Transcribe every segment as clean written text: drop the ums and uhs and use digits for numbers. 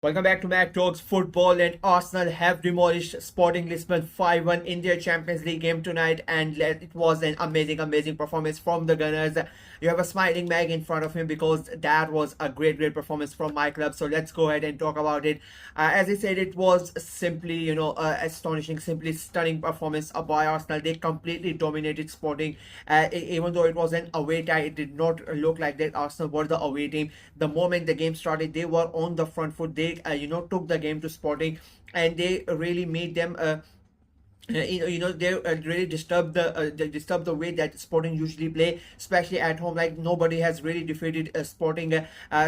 Welcome back to Mac Talks Football, and Arsenal have demolished Sporting Lisbon 5-1 in their Champions League game tonight, and it was an amazing performance from the Gunners. You have a smiling Mag in front of him because that was a great performance from my club. So let's go ahead and talk about it. As I said, it was simply, astonishing, simply stunning performance by Arsenal. They completely dominated Sporting. Even though it was an away tie, it did not look like that Arsenal were the away team. The moment the game started, they were on the front foot. They took the game to Sporting, and they really made them they really disturb the way that Sporting usually play, especially at home. Like, nobody has really defeated Sporting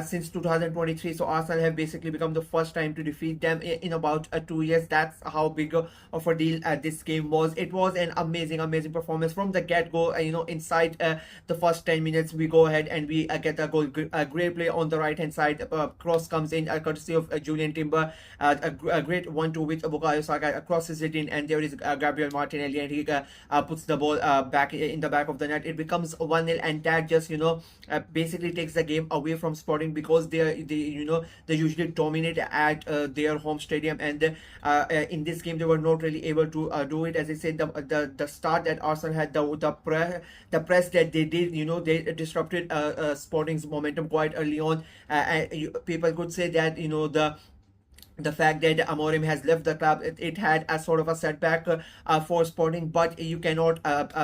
since 2023. So Arsenal have basically become the first time to defeat them in about 2 years. That's how big of a deal this game was. It was an amazing performance from the get-go. Inside the first 10 minutes, we go ahead and we get a goal. A great play on the right hand side. Cross comes in courtesy of Julian Timber. A great 1-2 with Bukayo Saka. Crosses it in, and there is Gabriel Martinelli, and he puts the ball back in the back of the net. It becomes 1-0, and that just basically takes the game away from Sporting, because they usually dominate at their home stadium, and in this game they were not really able to do it. As I said, the start that Arsenal had, the press that they did, they disrupted Sporting's momentum quite early on. People could say that the fact that Amorim has left the club, it had a sort of a setback for Sporting, but you cannot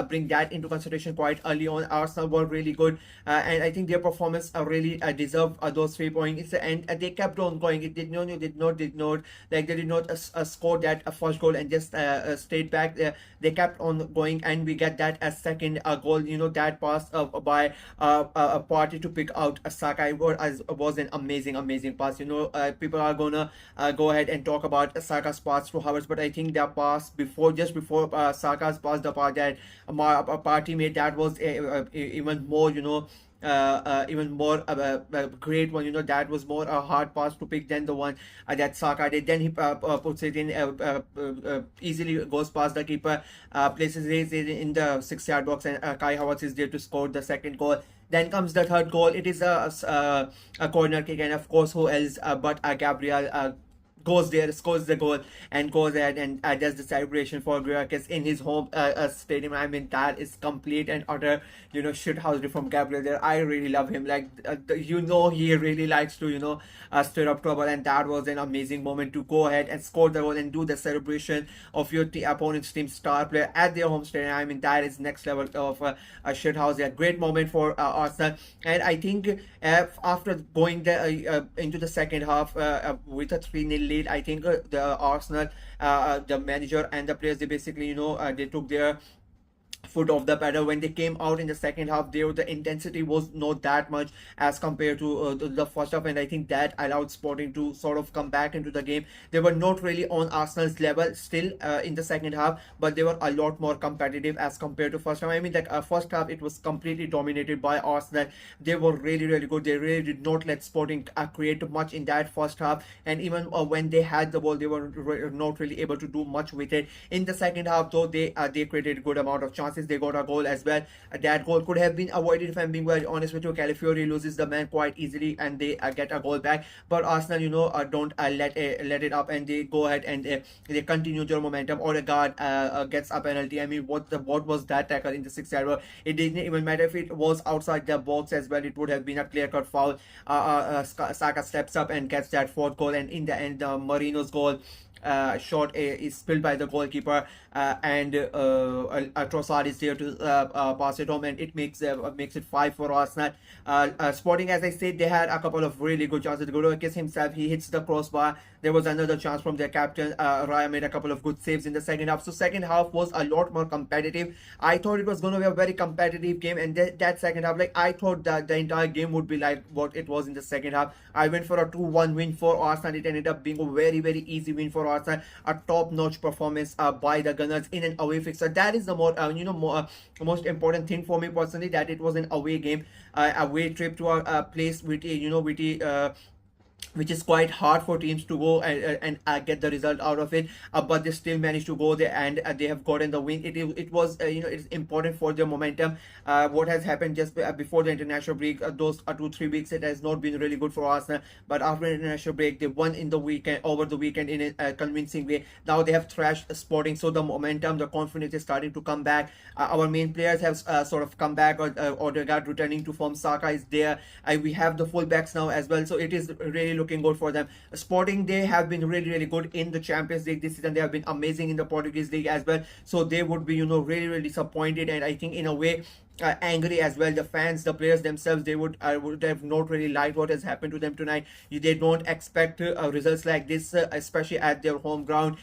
bring that into consideration quite early on. Arsenal were really good, and I think their performance really deserved those 3 points, and they kept on going. It did not like, they did not score that first goal and just stayed back. They kept on going, and we get that second goal. That pass by a party to pick out Saka was an amazing pass. People are gonna go ahead and talk about Saka's pass to Havertz, but I think that pass just before Saka's pass, the part that Party made, that was even more, even more great one. That was more a hard pass to pick than the one that Saka did. Then he puts it in, easily goes past the keeper, places it in the 6-yard box, and Kai Havertz is there to score the second goal. Then comes the third goal. It is a corner kick, and of course, who else but Gabriel goes there, scores the goal, and goes ahead and does the celebration for Guirakas in his home stadium. I mean, that is complete and utter, shithousery from Gabriel there. I really love him. Like, he really likes to, stir up trouble, and that was an amazing moment to go ahead and score the goal and do the celebration of your opponent's team star player at their home stadium. I mean, that is next level of a shithouse. A great moment for Arsenal, and I think after going into the second half with a 3-0 lead, I think the Arsenal, the manager and the players, they basically, they took their foot off the pedal. When they came out in the second half, the intensity was not that much as compared to the first half, and I think that allowed Sporting to sort of come back into the game. They were not really on Arsenal's level still in the second half, but they were a lot more competitive as compared to first half. I mean, like, first half, it was completely dominated by Arsenal. They were really good. They really did not let Sporting create much in that first half, and even when they had the ball, they were not really able to do much with it. In the second half, though, they created a good amount of chances. They got a goal as well. That goal could have been avoided, if I'm being very honest with you. Calafiori loses the man quite easily, and they get a goal back. But Arsenal, don't let it up, and they go ahead and they continue their momentum. Odegaard gets a penalty. I mean, what was that tackle in the 6-yard box? It didn't even matter if it was outside the box as well. It would have been a clear-cut foul. Saka steps up and gets that fourth goal, and in the end, Marino's goal shot is spilled by the goalkeeper, and Trossard is there to pass it home, and it makes it 5 for Arsenal. Sporting, as I said, they had a couple of really good chances. Guirakas himself, he hits the crossbar. There was another chance from their captain. Raya made a couple of good saves in the second half. So second half was a lot more competitive. I thought it was going to be a very competitive game, and that second half, like, I thought that the entire game would be like what it was in the second half. I went for a 2-1 win for Arsenal. It ended up being a very easy win for Arsenal. A top-notch performance by the Gunners in an away fixture. That is the most important thing for me personally, that it was an away game, away trip to a place with which is quite hard for teams to go and get the result out of it, but they still managed to go there, and they have gotten the win. It was it's important for their momentum. What has happened just before the international break, those 2-3 weeks, it has not been really good for Arsenal, but after the international break they won in the weekend, over the weekend, in a convincing way. Now they have thrashed Sporting, so the momentum, the confidence is starting to come back. Our main players have sort of come back, or they got returning to form. Saka is there, we have the fullbacks now as well, so it is really looking good for them. Sporting, they have been really good in the Champions League this season. They have been amazing in the Portuguese league as well, so they would be really disappointed, and I think in a way angry as well. The fans, the players themselves, they would have not really liked what has happened to them tonight. They don't expect results like this, especially at their home ground.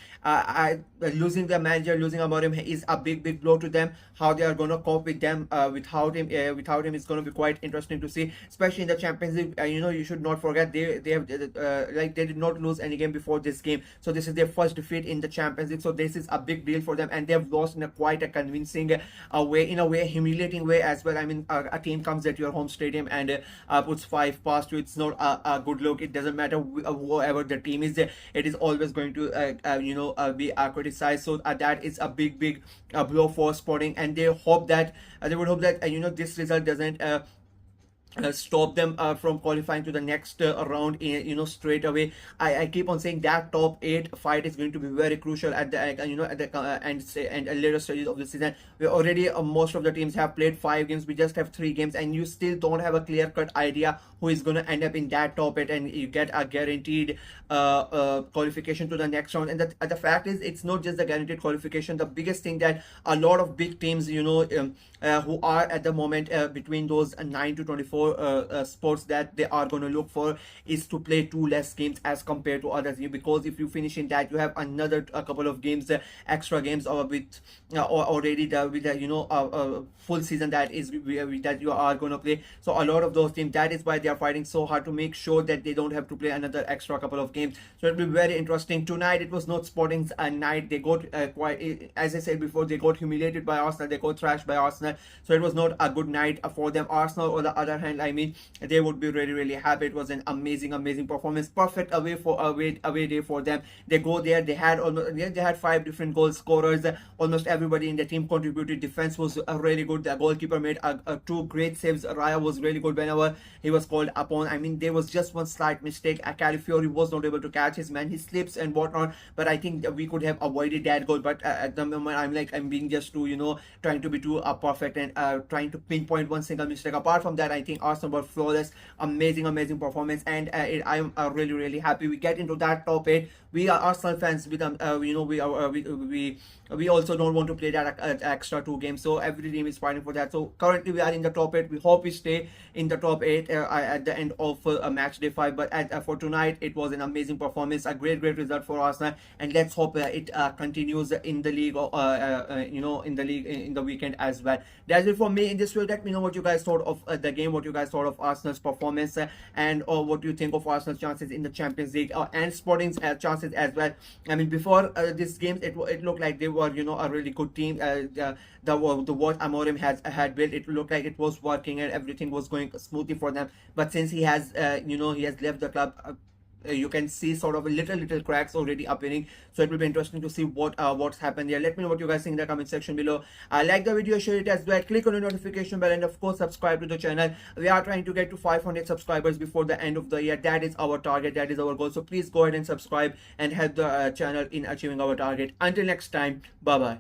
Losing the manager, losing Amorim is a big blow to them. How they are going to cope with them without him is going to be quite interesting to see, especially in the Champions League. You should not forget they have like they did not lose any game before this game, so this is their first defeat in the Champions League, so this is a big deal for them, and they have lost in quite a convincing way, in a way humiliating way as well. I mean, a team comes at your home stadium and puts 5 past you. It's not a good look. It doesn't matter whoever the team is, it is always going to be criticized. So that is a big blow for Sporting, and they hope that they would hope that this result doesn't stop them from qualifying to the next round straight away. I keep on saying that top 8 fight is going to be very crucial at the at the and later stages of the season. We already most of the teams have played 5 games. We just have 3 games, and you still don't have a clear-cut idea who is going to end up in that top 8, and you get a guaranteed qualification to the next round. And the fact is, it's not just the guaranteed qualification. The biggest thing that a lot of big teams who are at the moment between those 9 to 24 sports that they are going to look for is to play 2 less games as compared to others, because if you finish in that, you have another a couple of games, extra games, or with already with full season that is that you are going to play. So a lot of those teams, that is why they are fighting so hard to make sure that they don't have to play another extra couple of games. So it will be very interesting tonight. It was not Sporting's night. They got quite, as I said before, they got humiliated by Arsenal, they got thrashed by Arsenal, so it was not a good night for them. Arsenal, on the other hand, I mean, they would be really happy. It was an amazing performance, perfect away day for them. They go there, they had 5 different goal scorers. Almost everybody in the team contributed. Defense was really good. The goalkeeper made 2 great saves. Raya was really good whenever he was called upon. I mean, there was just one slight mistake. Calafiori was not able to catch his man. He slips and whatnot, but I think that we could have avoided that goal. But at the moment, I'm being just too trying to be too perfect and trying to pinpoint one single mistake. Apart from that, I think Arsenal were flawless. Amazing performance, and I'm really happy we get into that top 8. We are Arsenal fans. With we also don't want to play that extra 2 games, so every team is fighting for that. So currently we are in the top 8. We hope we stay in the top 8 at the end of match day 5. But for tonight, it was an amazing performance, a great result for Arsenal, and let's hope it continues in the league, in the weekend as well. That's it for me in this video. Let me know what you guys thought of the game, what you guys thought of Arsenal's performance, and what do you think of Arsenal's chances in the Champions League and Sporting's chances as well. I mean, before this game, it looked like they were a really good team. The what Amorim had built, it looked like it was working and everything was going smoothly for them. But since he has he has left the club, you can see sort of a little cracks already appearing. So it will be interesting to see what's happened there. Let me know what you guys think in the comment section below. Like the video, share it as well, click on the notification bell, and of course subscribe to the channel. We are trying to get to 500 subscribers before the end of the year. That is our target, that is our goal. So please go ahead and subscribe and help the channel in achieving our target. Until next time, bye bye.